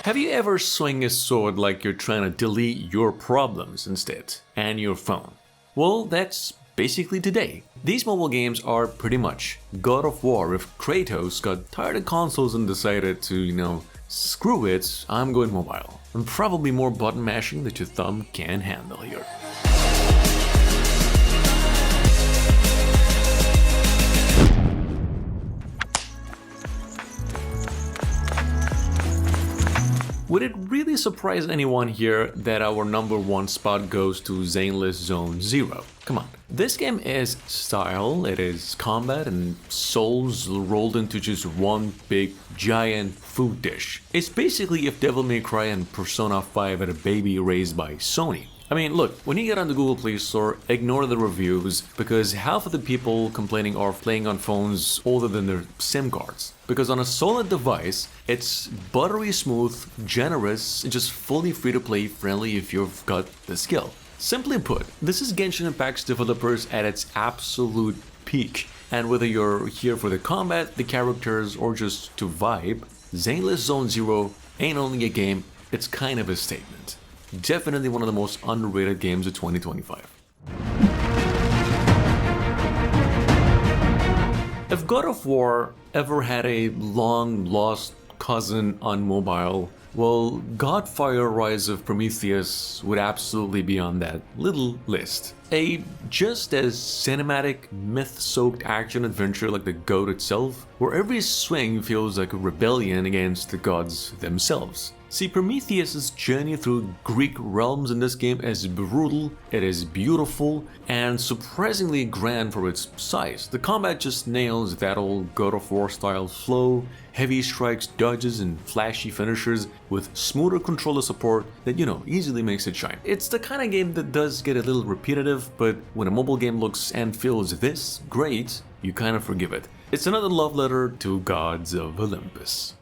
Have you ever swung a sword like you're trying to delete your problems instead, and your phone? Well, that's basically today. These mobile games are pretty much God of War if Kratos got tired of consoles and decided to, screw it, I'm going mobile. And probably more button mashing that your thumb can handle here. Would it really surprise anyone here that our #1 spot goes to Zenless Zone Zero? Come on. This game is style, it is combat and souls rolled into just one big giant food dish. It's basically if Devil May Cry and Persona 5 had a baby raised by Sony. I mean, look, when you get on the Google Play Store, ignore the reviews because half of the people complaining are playing on phones older than their SIM cards. Because on a solid device, it's buttery smooth, generous, and just fully free to play, friendly if you've got the skill. Simply put, this is Genshin Impact's developers at its absolute peak. And whether you're here for the combat, the characters, or just to vibe, Zenless Zone Zero ain't only a game, it's kind of a statement. Definitely one of the most underrated games of 2025. If God of War ever had a long-lost cousin on mobile, well, Godfire Rise of Prometheus would absolutely be on that little list. A just as cinematic, myth-soaked action-adventure like the GOAT itself, where every swing feels like a rebellion against the gods themselves. See, Prometheus' journey through Greek realms in this game is brutal, it is beautiful, and surprisingly grand for its size. The combat just nails that old God of War style flow, heavy strikes, dodges, and flashy finishers with smoother controller support that, easily makes it shine. It's the kind of game that does get a little repetitive, but when a mobile game looks and feels this great, you kind of forgive it. It's another love letter to gods of Olympus.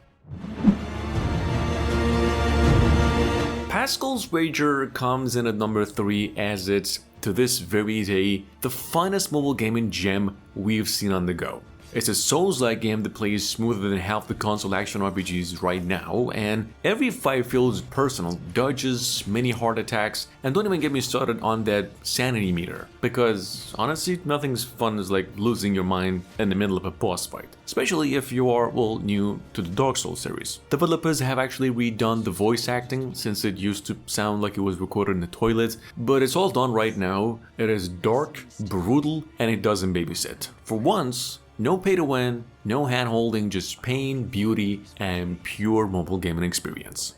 Pascal's Wager comes in at #3 as it's, to this very day, the finest mobile gaming gem we've seen on the go. It's a Souls-like game that plays smoother than half the console action RPGs right now, and every fight feels personal, dodges, mini heart attacks, and don't even get me started on that sanity meter, because honestly, nothing's fun as like losing your mind in the middle of a boss fight, especially if you are, new to the Dark Souls series. Developers have actually redone the voice acting since it used to sound like it was recorded in the toilet, but it's all done right now. It is dark, brutal, and it doesn't babysit. For once, no pay to win, no hand-holding, just pain, beauty, and pure mobile gaming experience.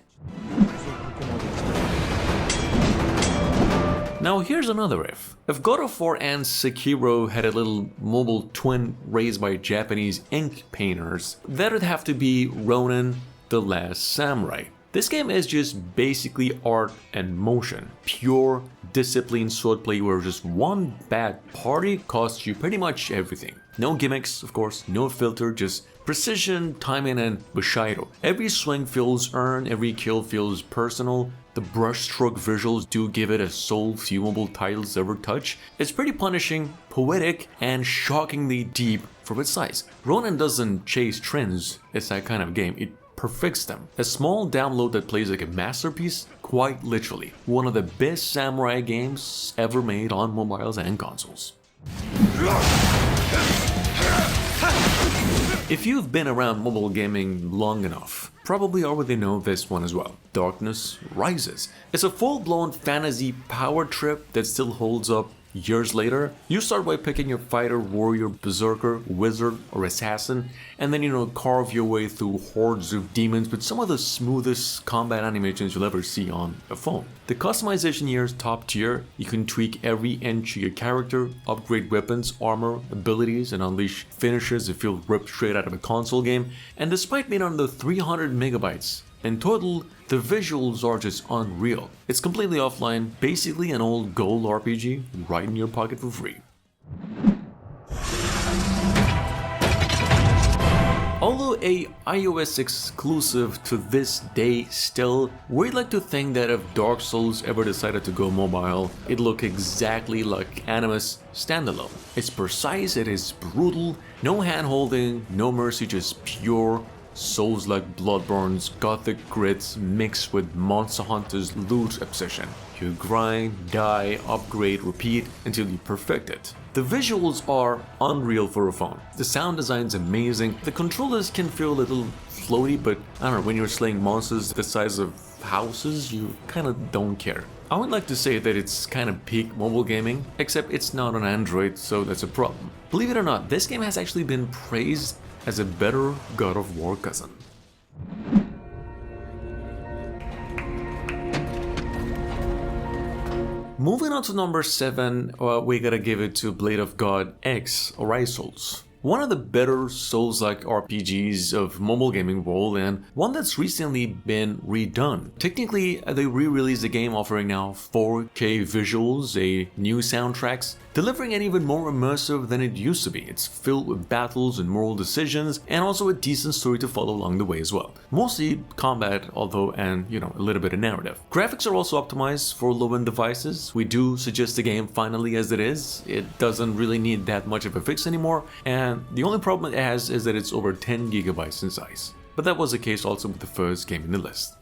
Now here's another if. If God of War and Sekiro had a little mobile twin raised by Japanese ink painters, that'd have to be Ronin: The Last Samurai. This game is just basically art and motion, pure disciplined swordplay where just one bad party costs you pretty much everything. No gimmicks, of course, no filter, just precision, timing, and bushido. Every swing feels earned, every kill feels personal. The brushstroke visuals do give it a soul few mobile titles ever touch. It's pretty punishing, poetic, and shockingly deep for its size. Ronin doesn't chase trends, it's that kind of game. It perfects them. A small download that plays like a masterpiece, quite literally. One of the best samurai games ever made on mobiles and consoles. If you've been around mobile gaming long enough, probably already know this one as well. Darkness Rises. It's a full-blown fantasy power trip that still holds up years later. You start by picking your fighter, warrior, berserker, wizard, or assassin, and then carve your way through hordes of demons with some of the smoothest combat animations you'll ever see on a phone. The customization here is top tier. You can tweak every inch of your character, upgrade weapons, armor, abilities, and unleash finishers that feel ripped straight out of a console game. And despite being under 300 megabytes, in total, the visuals are just unreal. It's completely offline, basically an old gold RPG right in your pocket for free. Although a iOS exclusive to this day still, we'd like to think that if Dark Souls ever decided to go mobile, it'd look exactly like Animus standalone. It's precise, it is brutal, no hand-holding, no mercy, just pure Souls-like Bloodborne's gothic grits mixed with Monster Hunter's loot obsession. You grind, die, upgrade, repeat until you perfect it. The visuals are unreal for a phone. The sound design's amazing. The controllers can feel a little floaty, but I don't know, when you're slaying monsters the size of houses, you kinda don't care. I would like to say that it's kind of peak mobile gaming, except it's not on Android, so that's a problem. Believe it or not, this game has actually been praised as a better God of War cousin. Moving on to number 7, we gotta give it to Blade of God X Orisols. One of the better Souls-like RPGs of mobile gaming world, and one that's recently been redone. Technically, they re-released the game offering now 4K visuals, new soundtracks, delivering it even more immersive than it used to be. It's filled with battles and moral decisions, and also a decent story to follow along the way as well. Mostly combat, although, and a little bit of narrative. Graphics are also optimized for low-end devices. We do suggest the game finally as it is. It doesn't really need that much of a fix anymore, and the only problem it has is that it's over 10 gigabytes in size. But that was the case also with the first game in the list.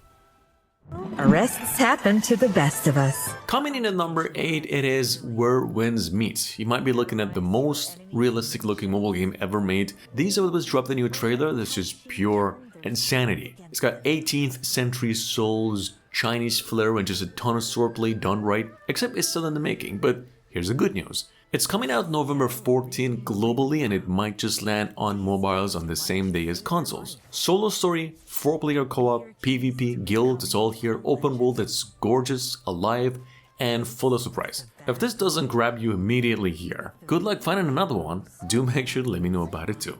Arrests happen to the best of us. Coming in at number 8, it is Where Winds Meet. You might be looking at the most realistic looking mobile game ever made. These Developers dropped a new trailer that's just pure insanity. It's got 18th century souls, Chinese flair, and just a ton of swordplay done right, except it's still in the making. But here's the good news. It's coming out November 14 globally, and it might just land on mobiles on the same day as consoles. Solo story, 4-player co-op, PvP, guilds, it's all here, open world that's gorgeous, alive, and full of surprise. If this doesn't grab you immediately here, good luck finding another one. Do make sure to let me know about it too.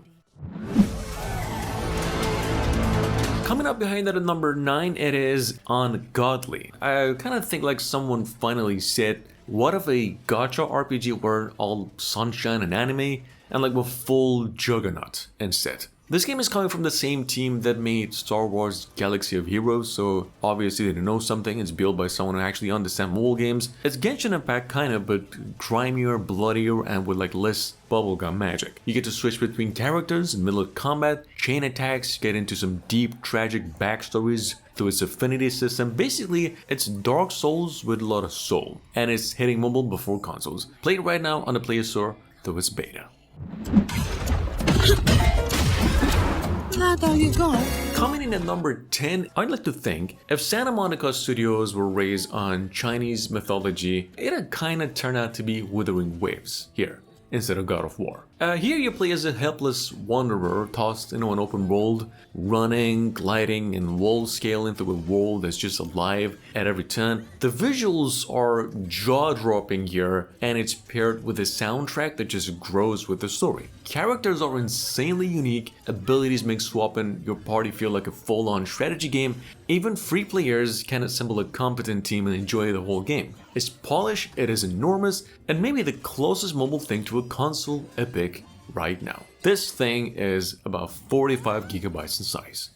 Coming up behind that at number 9, it is Ungodly. I kind of think like someone finally said, what if a gacha RPG were all sunshine and anime, and like a full juggernaut instead? This game is coming from the same team that made Star Wars Galaxy of Heroes, so obviously they know something. It's built by someone who actually understands mobile games. It's Genshin Impact kinda, but grimier, bloodier, and with like less bubblegum magic. You get to switch between characters in the middle of combat, chain attacks, get into some deep, tragic backstories through its affinity system. Basically, it's Dark Souls with a lot of soul, and it's hitting mobile before consoles. Play it right now on the Play Store through its beta. Coming in at number 10, I'd like to think if Santa Monica Studios were raised on Chinese mythology, it'd kinda turn out to be Wuthering Waves here, instead of God of War. Here you play as a helpless wanderer tossed into an open world, running, gliding, and wall scaling through a world that's just alive at every turn. The visuals are jaw-dropping here, and it's paired with a soundtrack that just grows with the story. Characters are insanely unique, abilities make swapping your party feel like a full-on strategy game. Even free players can assemble a competent team and enjoy the whole game. It's polished, it is enormous, and maybe the closest mobile thing to a console epic right now. This thing is about 45 gigabytes in size.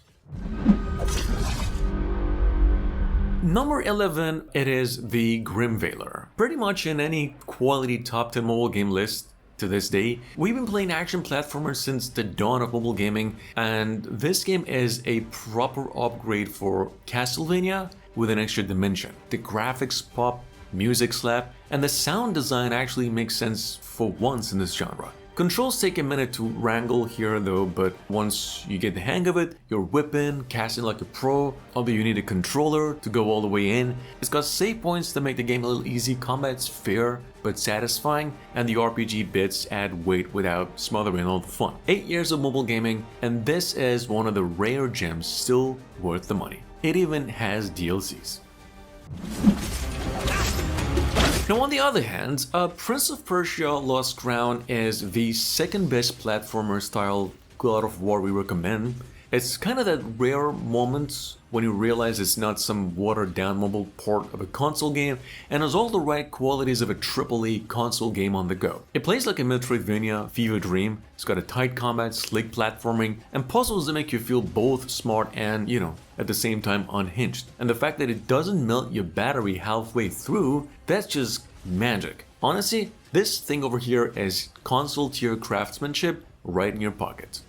Number 11, it is the Grim Veiler. Pretty much in any quality top 10 mobile game list to this day, we've been playing action platformers since the dawn of mobile gaming, and this game is a proper upgrade for Castlevania with an extra dimension. The graphics pop, music slap, and the sound design actually makes sense for once in this genre. Controls take a minute to wrangle here though, but once you get the hang of it, you're whipping, casting like a pro, although you need a controller to go all the way in. It's got save points to make the game a little easy, combat's fair but satisfying, and the RPG bits add weight without smothering all the fun. 8 years of mobile gaming, and this is one of the rare gems still worth the money. It even has DLCs. Now on the other hand, Prince of Persia Lost Crown is the second best platformer style God of War we recommend. It's kind of that rare moment when you realize it's not some watered down mobile port of a console game and has all the right qualities of a AAA console game on the go. It plays like a Metroidvania fever dream. It's got a tight combat, slick platforming, and puzzles that make you feel both smart and, at the same time unhinged. And the fact that it doesn't melt your battery halfway through, that's just magic. Honestly, this thing over here is console tier craftsmanship right in your pocket.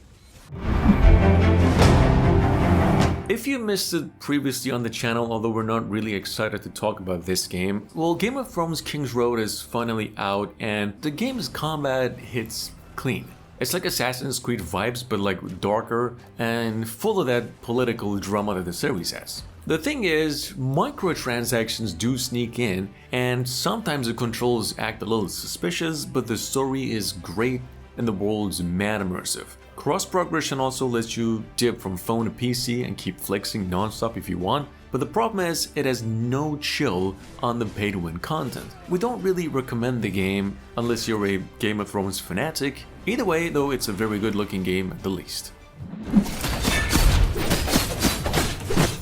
If you missed it previously on the channel, although we're not really excited to talk about this game, well, Game of Thrones Kingsroad is finally out and the game's combat hits clean. It's like Assassin's Creed vibes, but like darker and full of that political drama that the series has. The thing is, microtransactions do sneak in, and sometimes the controls act a little suspicious, but the story is great and the world's mad immersive. Cross progression also lets you dip from phone to PC and keep flexing non-stop if you want, but the problem is it has no chill on the pay-to-win content. We don't really recommend the game unless you're a Game of Thrones fanatic. Either way, though, it's a very good looking game at the least.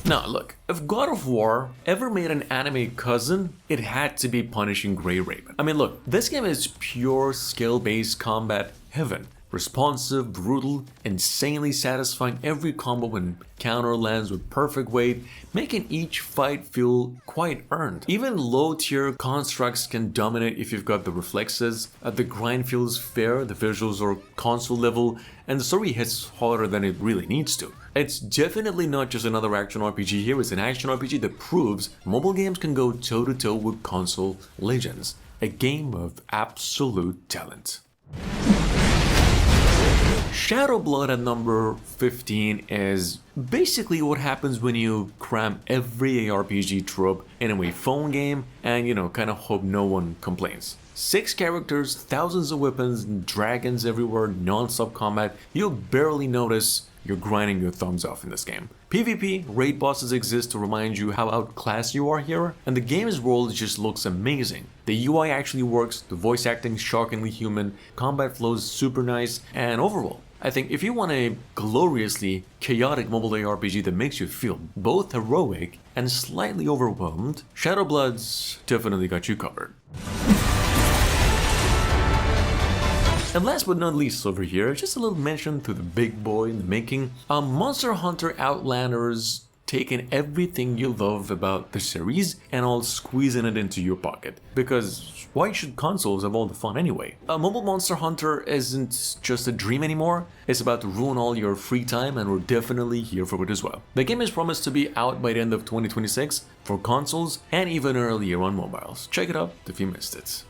Now look, if God of War ever made an anime cousin, it had to be Punishing Grey Raven. I mean look, this game is pure skill-based combat heaven. Responsive, brutal, insanely satisfying. Every combo and counter lands with perfect weight, making each fight feel quite earned. Even low-tier constructs can dominate if you've got the reflexes. The grind feels fair, the visuals are console level, and the story hits harder than it really needs to. It's definitely not just another action RPG here, it's an action RPG that proves mobile games can go toe-to-toe with console legends. A game of absolute talent. Shadow Blood at number 15 is basically what happens when you cram every ARPG trope in a phone game and, kind of hope no one complains. 6 characters, thousands of weapons, dragons everywhere, non-stop combat. You'll barely notice you're grinding your thumbs off in this game. PvP, raid bosses exist to remind you how outclassed you are here, and the game's world just looks amazing. The UI actually works, the voice acting shockingly human, combat flows super nice, and overall, I think if you want a gloriously chaotic mobile RPG that makes you feel both heroic and slightly overwhelmed, Shadow Blood's definitely got you covered. And last but not least over here, just a little mention to the big boy in the making, Monster Hunter Outlanders, taking everything you love about the series and all squeezing it into your pocket. Because why should consoles have all the fun anyway? Mobile Monster Hunter isn't just a dream anymore, it's about to ruin all your free time and we're definitely here for it as well. The game is promised to be out by the end of 2026 for consoles and even earlier on mobiles. Check it out if you missed it.